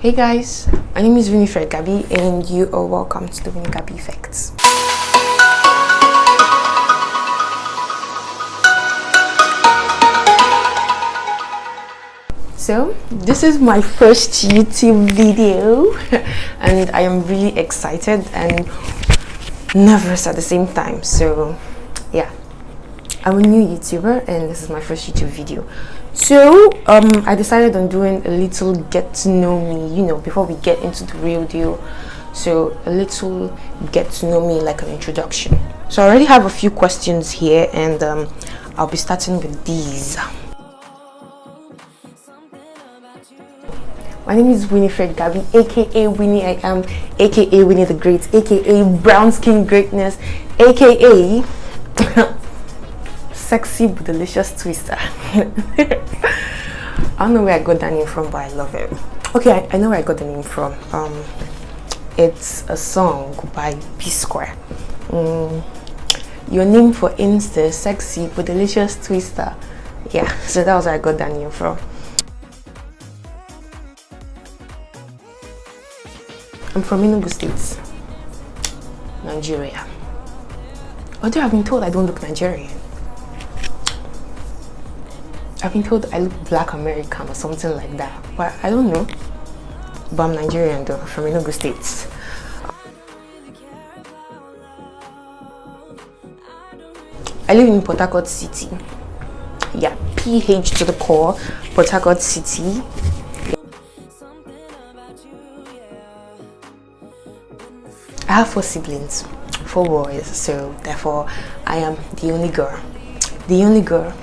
Hey guys, my name is Winifred Gabi and you are welcome to the Winnie Gabi Effects. So this is my first YouTube video and I am really excited and nervous at the same time. So yeah, I'm a new YouTuber and this is my first YouTube video. So I decided on doing a little get to know me, you know, before we get into the real deal. So a little get to know me, like an introduction. So I already have a few questions here and I'll be starting with these. My name is Winifred Gabi, aka Winnie I Am, aka Winnie the Great, aka Brown Skin Greatness, aka Sexy but Delicious Twister. I don't know where I got that name from, but I love it. Okay, I know where I got the name from. It's a song by P-Square. Your name for Insta, Sexy but Delicious Twister. Yeah, so that was where I got that name from. I'm from Enugu State, Nigeria. Although I've been told I don't look Nigerian. I've been told I look Black American or something like that, but I don't know. But I'm Nigerian though, from Enugu State. I live in Port Harcourt City. Yeah, PH to the core, Port Harcourt City. I have 4 siblings, 4 boys, so therefore I am the only girl. The only girl.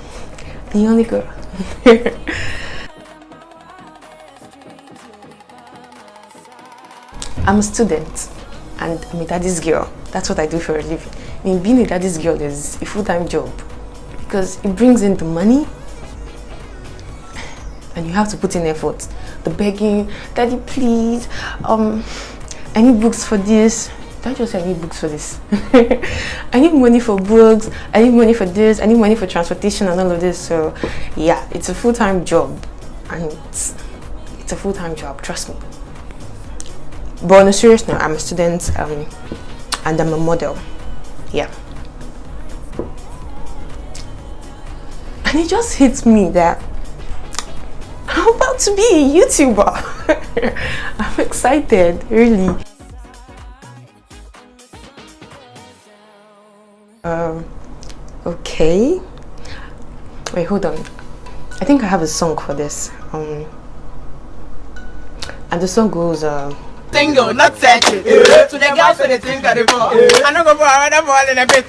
The only girl. I'm a student and I'm a daddy's girl. That's what I do for a living. I mean, being a daddy's girl is a full-time job because it brings in the money and you have to put in effort. The begging, daddy please, I need books for this. Don't just say I need books for this. I need money for books, I need money for this, I need money for transportation and all of this. So yeah, it's a full-time job and it's a full-time job, trust me. But on a serious note, I'm a student and I'm a model. Yeah. And it just hits me that I'm about to be a YouTuber. I'm excited, really. Okay. Wait, hold on. I think I have a song for this. And the song goes Single, not sexy. To the girls, they think I do. I don't go for another ball in a bit.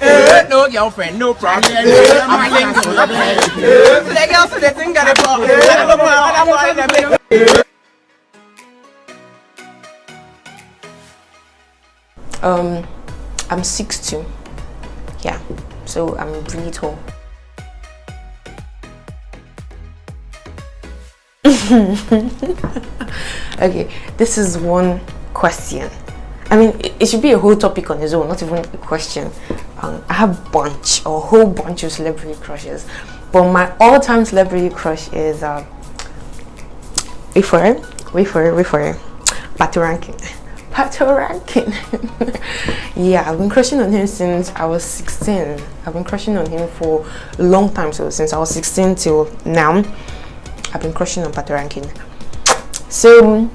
No girlfriend, no problem. I'm single, not sexy. To the girls, they think I do. I don't go for another ball in a bit. I'm 6'2". Yeah, so I'm really tall. Okay, this is one question. I mean, it should be a whole topic on its own, not even a question. I have a whole bunch of celebrity crushes, but my all-time celebrity crush is wait for it, Pato Rankin. Yeah, I've been crushing on him since I was 16. I've been crushing on him for a long time, so since I was 16 till now I've been crushing on Pato Rankin. So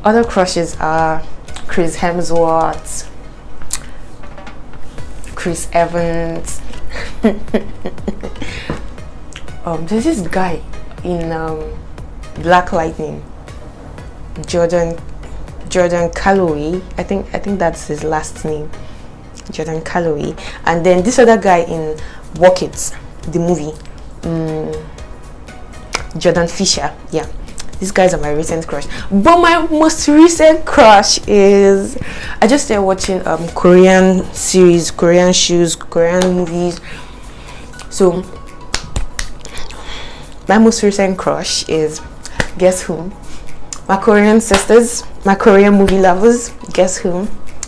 other crushes are Chris Hemsworth, Chris Evans. There's this guy in Black Lightning, Jordan Calloway. I think that's his last name, Jordan Calloway. And then this other guy in Walk It, the movie, Jordan Fisher. Yeah, these guys are my recent crush. But my most recent crush is, I just started watching Korean series, Korean shows, Korean movies. So my most recent crush is, guess who? My Korean sisters, my Korean movie lovers. Guess who?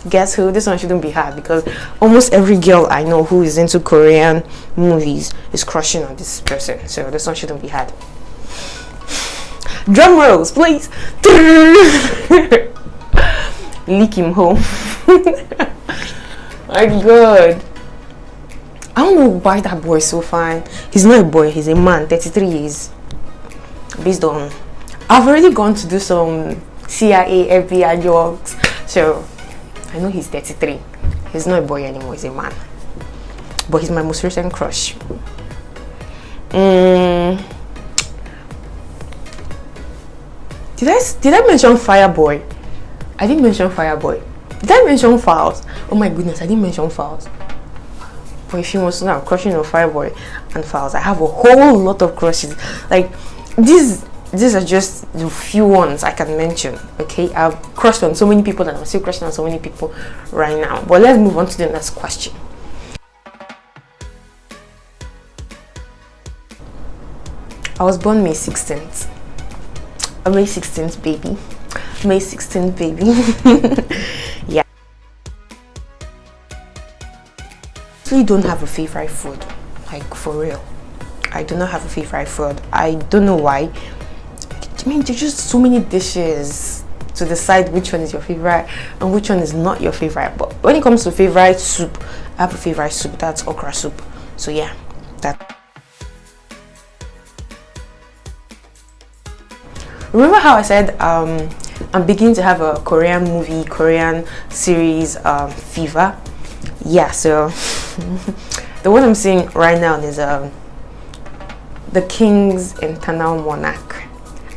Guess who? This one shouldn't be hard because almost every girl I know who is into Korean movies is crushing on this person. So this one shouldn't be hard. Drum rolls, please. Lick him home. My God. I don't know why that boy is so fine. He's not a boy, he's a man, 33 years. Based on, I've already gone to do some CIA, FBI jokes. So, I know he's 33. He's not a boy anymore, he's a man. But he's my most recent crush. Did I mention Fireboy? I didn't mention Fireboy. Did I mention Files? Oh my goodness, I didn't mention Files. But if you want to know, I'm crushing on Fireboy and Files. I have a whole lot of crushes. Like these are just the few ones I can mention. Okay, I've crushed on so many people and I'm still crushing on so many people right now. But let's move on to the next question. I was born May 16th. A May 16th baby. May 16th baby. Yeah. I actually don't have a favorite food. Like for real. I do not have a favorite food. I don't know why. I mean, there's just so many dishes to decide which one is your favorite and which one is not your favorite. But when it comes to favorite soup, I have a favorite soup. That's okra soup. So yeah, that. Remember how I said I'm beginning to have a Korean movie, Korean series fever? Yeah, so the one I'm seeing right now is The King's Internal Monarch.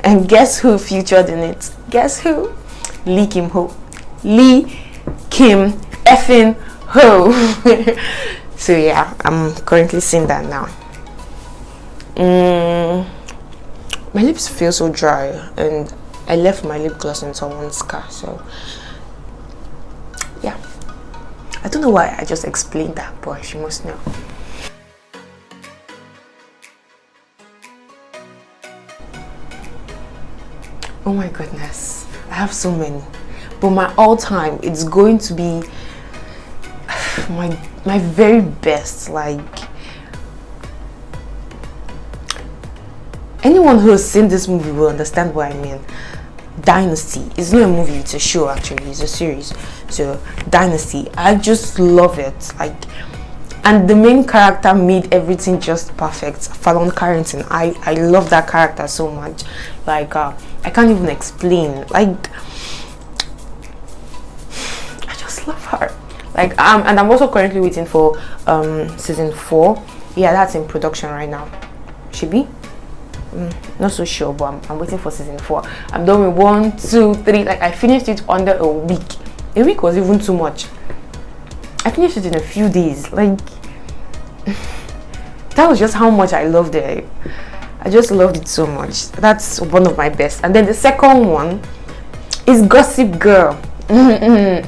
And guess who featured in it? Guess who? Lee Kim Ho. Lee Kim effing Ho. So yeah, I'm currently seeing that now. My lips feel so dry and I left my lip gloss in someone's car, so yeah. I don't know why I just explained that, but she must know. Oh my goodness, I have so many, but my all-time, it's going to be my very best. Like, anyone who has seen this movie will understand what I mean. Dynasty. It's not a movie, it's a show actually, it's a series. So Dynasty, I just love it. Like, and the main character made everything just perfect. Fallon Carrington, I love that character so much. Like I can't even explain. Like, I just love her. Like and I'm also currently waiting for season 4. Yeah, that's in production right now. Should be not so sure, but I'm waiting for season 4. I'm done with 1, 2, 3. Like, I finished it under a week. A week was even too much. I finished it in a few days. Like, that was just how much I loved it. I just loved it so much. That's one of my best. And then the second one is Gossip Girl. I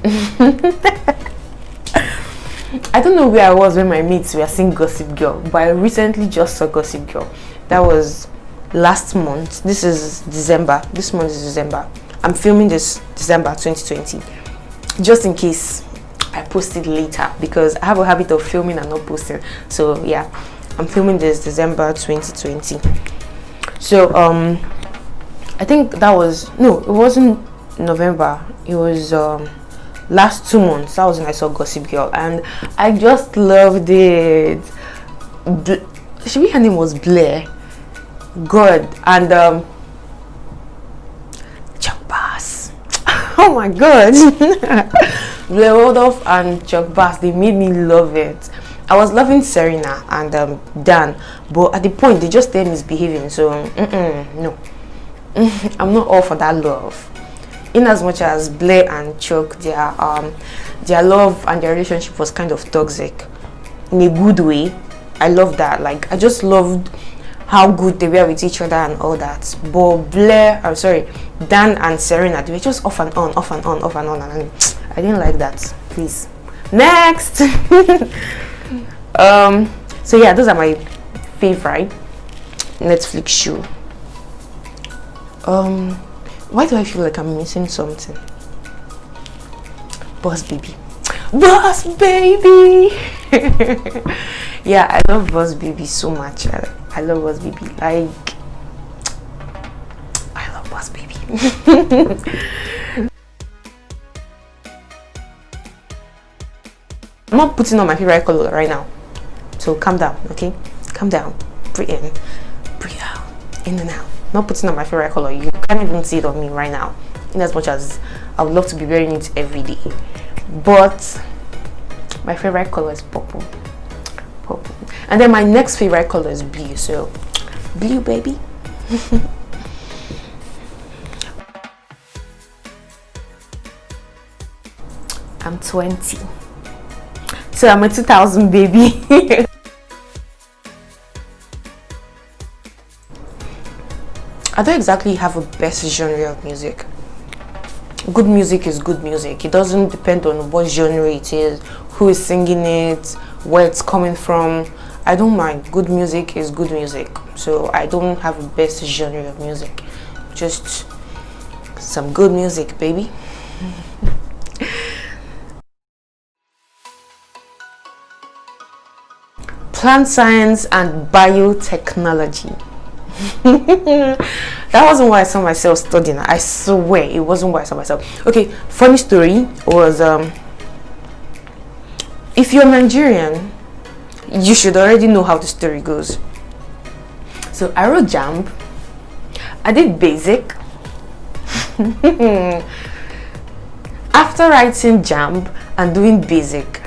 don't know where I was when my mates were seeing Gossip Girl, but I recently just saw Gossip Girl. That was last month. This is December. This month is December. I'm filming this December 2020, just in case I post it later, because I have a habit of filming and not posting. So yeah, I'm filming this December 2020. So I think that was, no, it wasn't November, it was last 2 months. That was when I saw Gossip Girl and I just loved it. Her name was Blair. God. And Chuck Bass. Oh my god. Blair Waldorf and Chuck Bass, they made me love it. I was loving Serena and Dan, but at the point they just started misbehaving. So no, I'm not all for that love. In as much as Blair and Chuck, their love and their relationship was kind of toxic in a good way. I love that. Like, I just loved how good they were with each other and all that. But Dan and Serena, they were just off and on, off and on, off and on, and I didn't like that. Please, next. So yeah, those are my favorite Netflix show. Why do I feel like I'm missing something? Boss Baby. Boss Baby. Yeah, I love Boss Baby so much. I love Boss Baby. Like, I boss, baby. I'm not putting on my favorite color right now, so calm down, okay? Calm down. Breathe in, breathe out, in and out. I'm not putting on my favorite color. You can't even see it on me right now, in as much as I would love to be wearing it every day. But my favorite color is purple. Purple. And then my next favorite color is blue. So blue, baby. I'm 20. So I'm a 2000 baby. I don't exactly have a best genre of music. Good music is good music. It doesn't depend on what genre it is, who is singing it, where it's coming from. I don't mind. Good music is good music. So I don't have a best genre of music. Just some good music, baby. Plant science and biotechnology. That wasn't why I saw myself studying. I swear it wasn't why I saw myself. Okay, funny story was if you're Nigerian, you should already know how the story goes. So I wrote JAMB, I did basic. After writing JAMB and doing basic,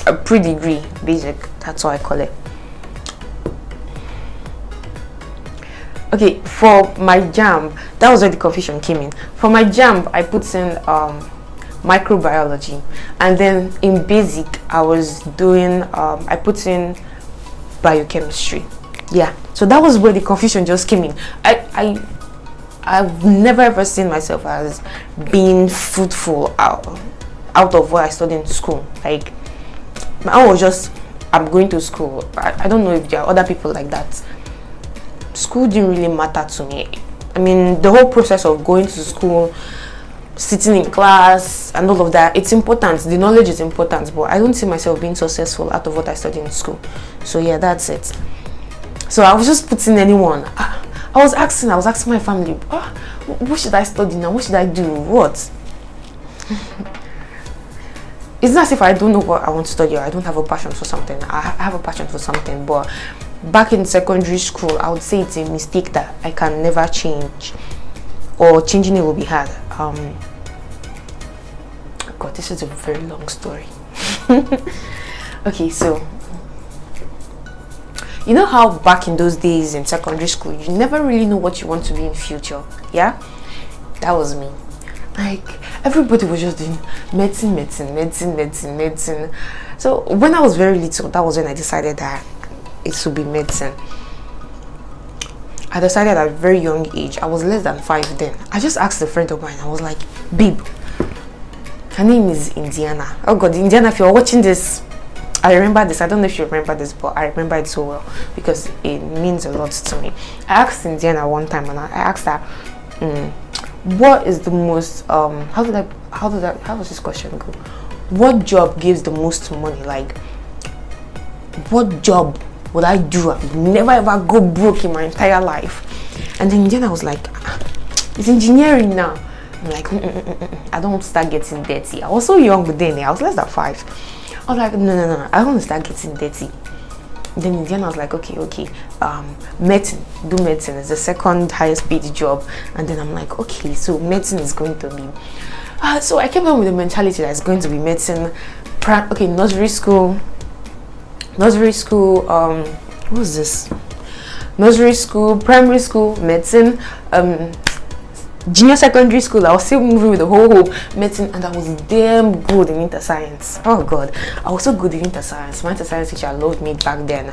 a pre-degree basic, that's what I call it. Okay, for my JAMB, that was where the confusion came in. For my JAMB, I put in microbiology, and then in basic, I was doing I put in biochemistry. Yeah, so that was where the confusion just came in. I've never ever seen myself as being fruitful out of what I studied in school. Like, my own was just, I'm going to school. I don't know if there are other people like that. School didn't really matter to me. I mean, the whole process of going to school, sitting in class and all of that, it's important. The knowledge is important, but I don't see myself being successful out of what I studied in school. So yeah, that's it. So I was just putting anyone. I was asking my family, what should I study now? What should I do? What? It's not as if I don't know what I want to study or I don't have a passion for something. I have a passion for something, but back in secondary school, I would say it's a mistake that I can never change, or changing it will be hard. God, this is a very long story. Okay, so you know how back in those days in secondary school, you never really know what you want to be in future. Yeah, that was me. Like, everybody was just doing medicine. So when I was very little, that was when I decided that it should be medicine. I decided at a very young age. I was less than 5 then. I just asked a friend of mine. I was like, babe, her name is Indiana. Oh God, Indiana, if you're watching this, I remember this. I don't know if you remember this, but I remember it so well because it means a lot to me. I asked Indiana one time, and I asked her, what is the most how does this question go? What job gives the most money? Like, what job would I do? I would never ever go broke in my entire life. And then Indiana was like, it's engineering now. I'm like, I don't want to start getting dirty. I was so young then. I was less than 5. I was like, no, I don't want to start getting dirty. Then Indiana was like, okay, medicine, do medicine. It's the second highest paid job. And then I'm like, okay, so medicine is going to be so I came up with the mentality that it's going to be medicine. Okay, nursery school, what was this? Nursery school, primary school, medicine, junior secondary school. I was still moving with the whole medicine, and I was damn good in inter-science. Oh God, I was so good in inter-science. My inter-science teacher loved me back then.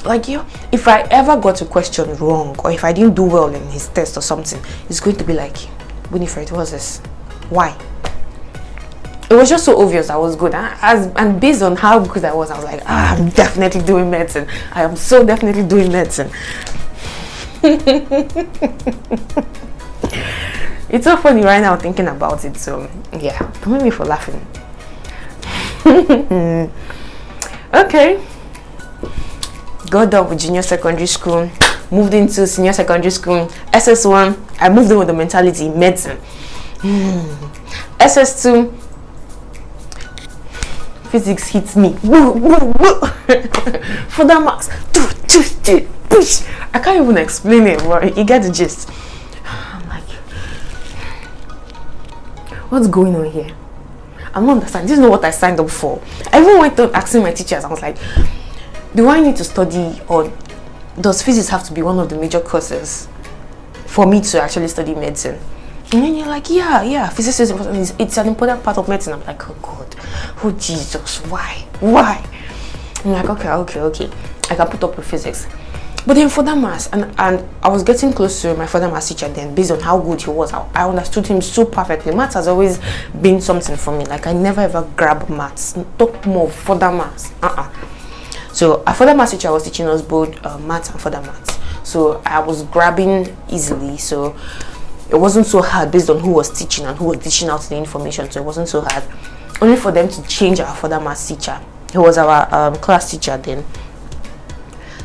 Like, if I ever got a question wrong, or if I didn't do well in his test or something, it's going to be like, Winifred, what's this? Why? It was just so obvious I was good, and based on how good I was like, I'm definitely doing medicine. I am so definitely doing medicine. It's so funny right now thinking about it. So yeah, don't make me for laughing. Okay, got done with junior secondary school, moved into senior secondary school, SS1, I moved in with the mentality medicine. SS2 physics hits me. For that marks, push. I can't even explain it, but you get the gist. I'm like, what's going on here? I'm not understanding. This is not what I signed up for. I even went on asking my teachers. I was like, do I need to study, or does physics have to be one of the major courses for me to actually study medicine? And then you're like, yeah, physics is important. It's an important part of medicine. I'm like, oh God, oh Jesus, why? I'm like, okay, I can put up with physics. But then for that maths, and I was getting close to my further maths teacher then, based on how good he was. I understood him so perfectly. Maths has always been something for me. Like, I never ever grab maths. Talk more further maths. So our further maths teacher was teaching us both maths and further maths. So I was grabbing easily. So it wasn't so hard based on who was teaching and who was dishing out the information. So it wasn't so hard. Only for them to change our further maths teacher. He was our class teacher then.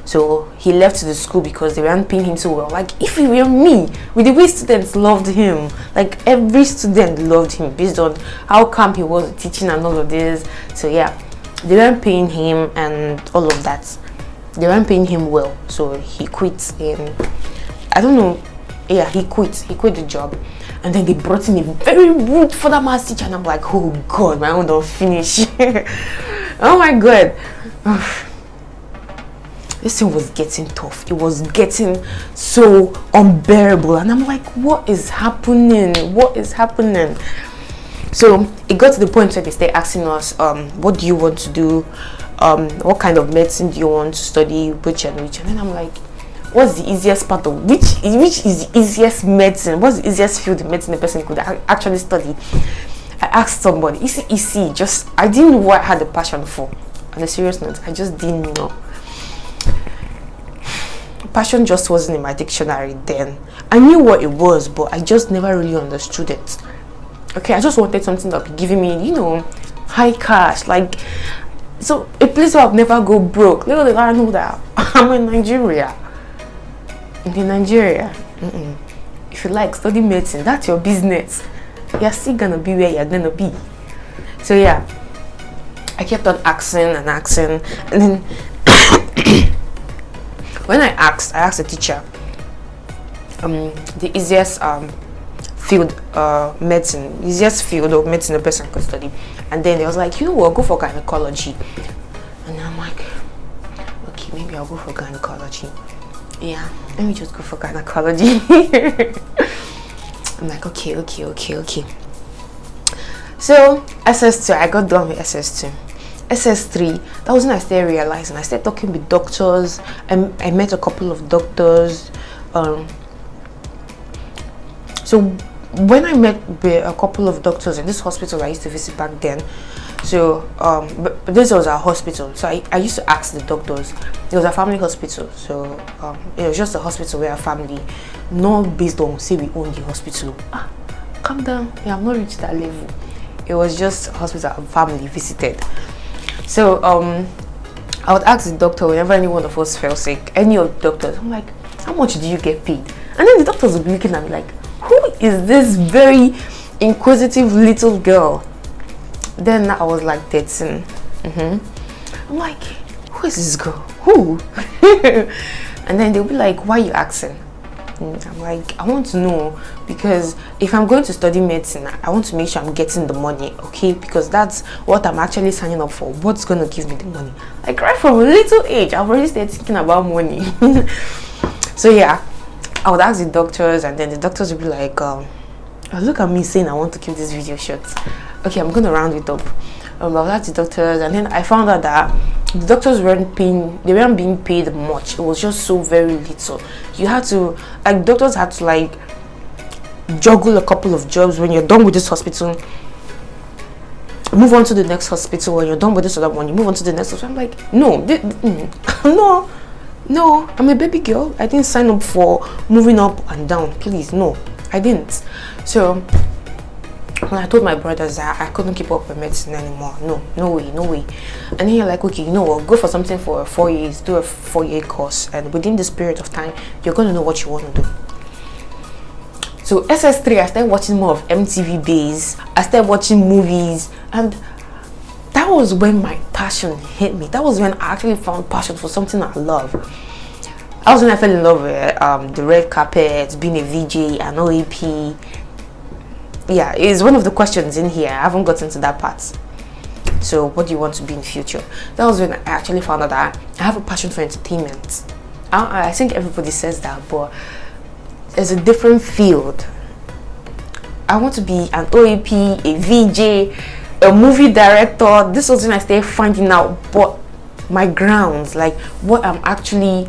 So he left the school because they weren't paying him so well. Like, if it were me, with the way students loved him, like every student loved him based on how calm he was teaching and all of this. So yeah, they weren't paying him and all of that. They weren't paying him well, so he quit. I don't know. Yeah, he quit the job, and then they brought in a very rude further maths teacher, and I'm like, oh God, my own don't finish. Oh my God. This thing was getting tough. It was getting so unbearable, and I'm like, what is happening? So it got to the point where they started asking us, what do you want to do? What kind of medicine do you want to study? Which and which? And then I'm like, what's the easiest part of which is the easiest medicine? What's the easiest field in medicine a person could actually study? I asked somebody. I didn't know what I had a passion for. On a serious note, I just didn't know. Passion just wasn't in my dictionary then. I knew what it was, but I just never really understood it. Okay, I just wanted something that would be giving me, high cash, like, so a place where I'll never go broke. Little did I know that I'm in Nigeria. If you like study medicine, that's your business. You're still gonna be where you're gonna be. So yeah, I kept on asking, and then when I asked the teacher the easiest field of medicine a person could study, and then they was like, go for gynecology. And I'm like, okay, maybe I'll go for gynecology. Yeah, let me just go for gynecology. I'm like, okay. So SS2, I got done with SS2. SS3, that was when I started realizing. I started talking with doctors. I met a couple of doctors. So when I met with a couple of doctors in this hospital I used to visit back then, so but this was our hospital, so I used to ask the doctors. It was a family hospital, so it was just a hospital where our family, not based on say we own the hospital. Calm down, yeah, I'm not reached that level. It was just a hospital our family visited. So I would ask the doctor whenever any one of us fell sick, any of the doctors, I'm like, how much do you get paid? And then the doctors would be looking at me like, who is this very inquisitive little girl? Then I was like 13. I'm like, who is this girl? Who? And then they'll be like, why are you asking? And I'm like, I want to know, because if I'm going to study medicine, I want to make sure I'm getting the money, okay? Because that's what I'm actually signing up for. What's going to give me the money? Like, right from a little age, I've already started thinking about money. So yeah, I would ask the doctors, and then the doctors would be like, look at me saying I want to keep this video short. Okay, I'm going to round it up. I would ask the doctors, and then I found out that the doctors weren't being paid much. It was just so very little. You had to, like, doctors had to like juggle a couple of jobs. When you're done with this hospital, move on to the next hospital. When you're done with this other one, you move on to the next hospital. I'm like, no, I'm a baby girl. I didn't sign up for moving up and down. Please, no, I didn't. So when I told my brothers that I couldn't keep up with medicine anymore, no way. And then you're like, okay, go for something for 4 years, do a 4-year course, and within this period of time, you're going to know what you want to do. So SS3, I started watching more of MTV Base. I started watching movies, and that was when my passion hit me. That was when I actually found passion for something I love. That was when I fell in love with the red carpet, being a VJ, an OAP. Yeah, it's one of the questions in here. I haven't gotten to that part. So what do you want to be in the future? That was when I actually found out that I have a passion for entertainment. I think everybody says that, but it's a different field. I want to be an OAP, a VJ, a movie director. This was when I started finding out what my grounds, like what I actually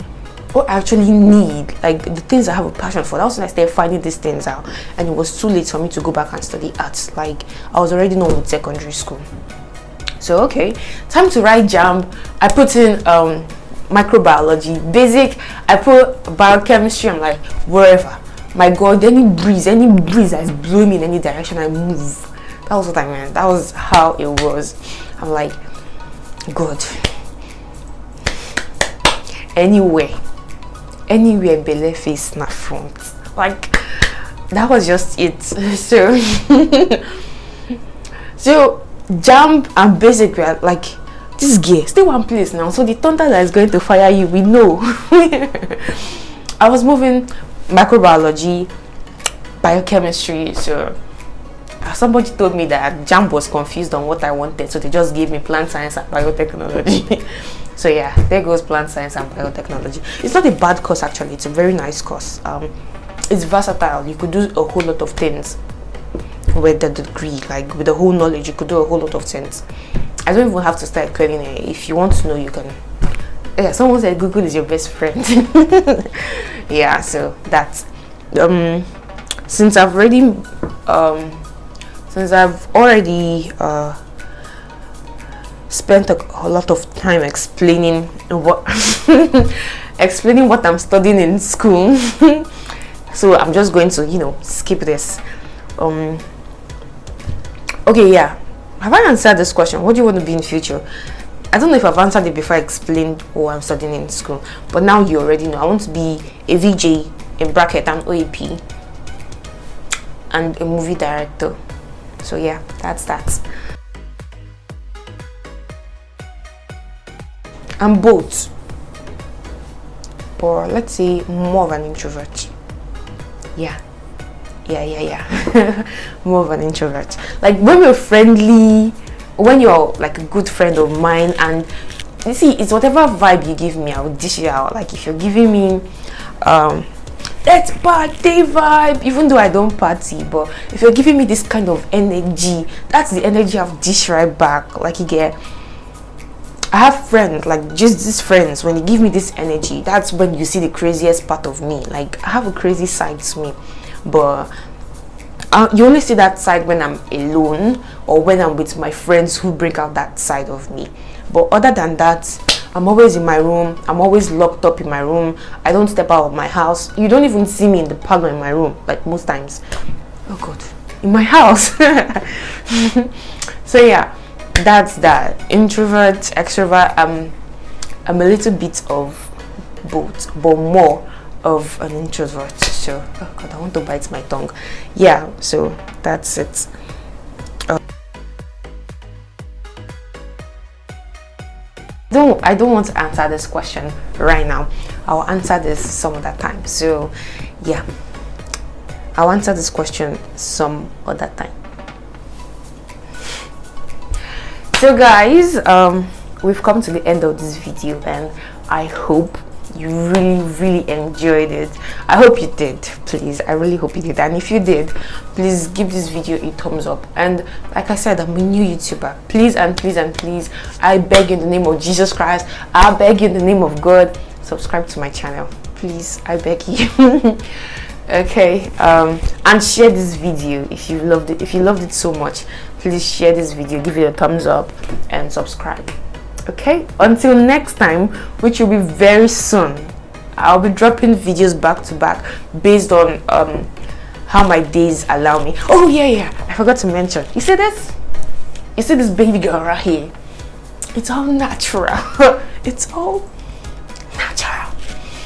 need, like the things I have a passion for. That was when I started finding these things out, and it was too late for me to go back and study arts. Like I was already done with secondary school. So okay, time to write JAMB. I put in microbiology, basic. I put biochemistry. I'm like, wherever. My God, any breeze that's blowing me in any direction, I move. That was what I meant. That was how it was. I'm like, God, anywhere belle face na front. Like that was just it. So so JAMB and basic were like, this gear stay one place now, so the thunder that is going to fire you, we know. I was moving microbiology, biochemistry. So somebody told me that JAMB was confused on what I wanted, so they just gave me plant science and biotechnology. So yeah, there goes plant science and biotechnology. It's not a bad course actually, it's a very nice course. It's versatile. You could do a whole lot of things with the degree, like with the whole knowledge. You could do a whole lot of things. I don't even have to start clearing it. If you want to know, you can. Yeah, someone said Google is your best friend. Yeah, so that's since I've already spent a lot of time explaining what I'm studying in school. So I'm just going to skip this. Okay, yeah, have I answered this question? What do you want to be in future? I don't know if I've answered it before I explained what I'm studying in school, but now you already know. I want to be a VJ, in bracket an OAP, and a movie director. So yeah, that's that. I'm both, but let's say more of an introvert. Yeah. More of an introvert. Like when we're friendly, when you're like a good friend of mine, and you see, it's whatever vibe you give me, I will dish it out. Like if you're giving me let's party vibe, even though I don't party, but if you're giving me this kind of energy, that's the energy I've dish right back. Like you get, I have friends, like just these friends, when you give me this energy, that's when you see the craziest part of me. Like I have a crazy side to me, but you only see that side when I'm alone or when I'm with my friends who bring out that side of me. But other than that, I'm always in my room. I'm always locked up in my room. I don't step out of my house. You don't even see me in the parlor in my room, like most times. Oh God, in my house. So yeah, that's that. Introvert, extrovert. I'm a little bit of both, but more of an introvert. So oh God, I want to bite my tongue. Yeah, so that's it. I don't want to answer this question right now. I'll answer this some other time. So yeah, I'll answer this question some other time. So guys, we've come to the end of this video, and I hope you really enjoyed it. I hope you did. Please, I really hope you did. And if you did, please give this video a thumbs up. And like I said, I'm a new YouTuber. Please and please and please, I beg you in the name of Jesus Christ, I beg you in the name of God, subscribe to my channel, please. I beg you. Okay, and share this video if you loved it. If you loved it so much, please share this video, give it a thumbs up, and subscribe. Okay, until next time, which will be very soon. I'll be dropping videos back to back based on how my days allow me. Oh yeah, I forgot to mention, you see this baby girl right here, it's all natural. It's all natural.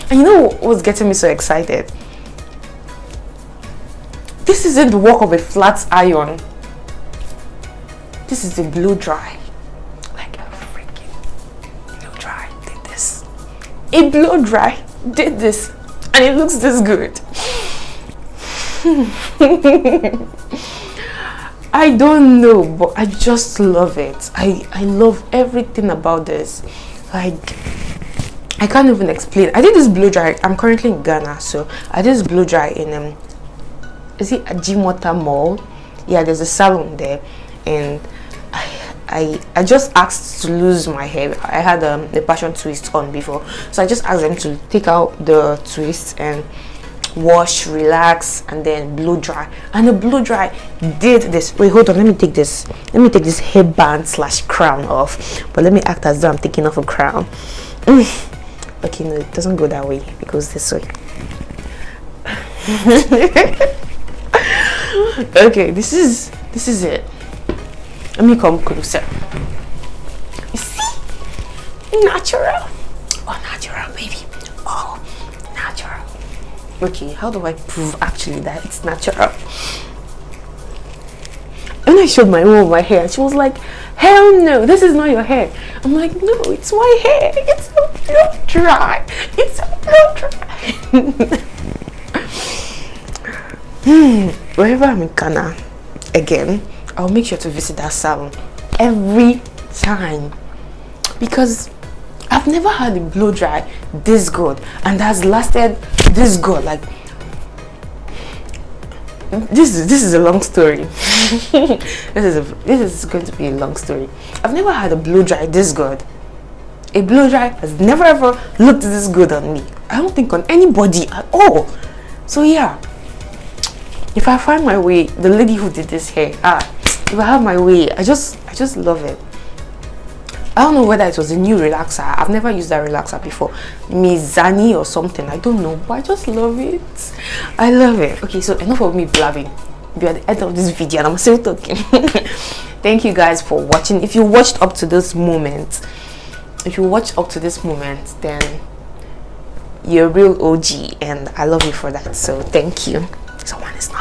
And you know what's getting me so excited? This isn't the work of a flat iron. This is a blow dry. Like a freaking blow dry did this. A blow dry did this, and it looks this good. I don't know, but I just love it. I love everything about this. Like, I can't even explain. I did this blow dry. I'm currently in Ghana, so I did this blow dry in is it Ajimota Mall? Yeah, there's a salon there, and I just asked to lose my hair. I had a passion twist on before, so I just asked them to take out the twist and wash, relax, and then blow dry. And the blow dry did this. Wait, hold on, let me take this hairband slash crown off, but let me act as though I'm taking off a crown. Okay, no, it doesn't go that way, it goes this way. Okay, this is it. Let me come closer. You see? Natural. Oh, natural, baby. Oh, natural. Okay, how do I prove actually that it's natural? When I showed my mom my hair, she was like, hell no, this is not your hair. I'm like, no, it's my hair. It's a blow dry. It's a blow dry. Wherever I'm in Ghana again, I'll make sure to visit that salon every time, because I've never had a blow dry this good and has lasted this good. Like, this is a long story. this is going to be a long story. I've never had a blow dry this good. A blow dry has never ever looked this good on me. I don't think on anybody at all. So yeah, if I find my way, the lady who did this hair, if I have my way, I just love it. I don't know whether it was a new relaxer. I've never used that relaxer before. Mizani or something, I don't know, but I just love it. I love it. Okay, so enough of me blabbing. We're at the end of this video and I'm still talking. Thank you guys for watching. If you watched up to this moment, then you're a real OG and I love you for that. So thank you. Someone is not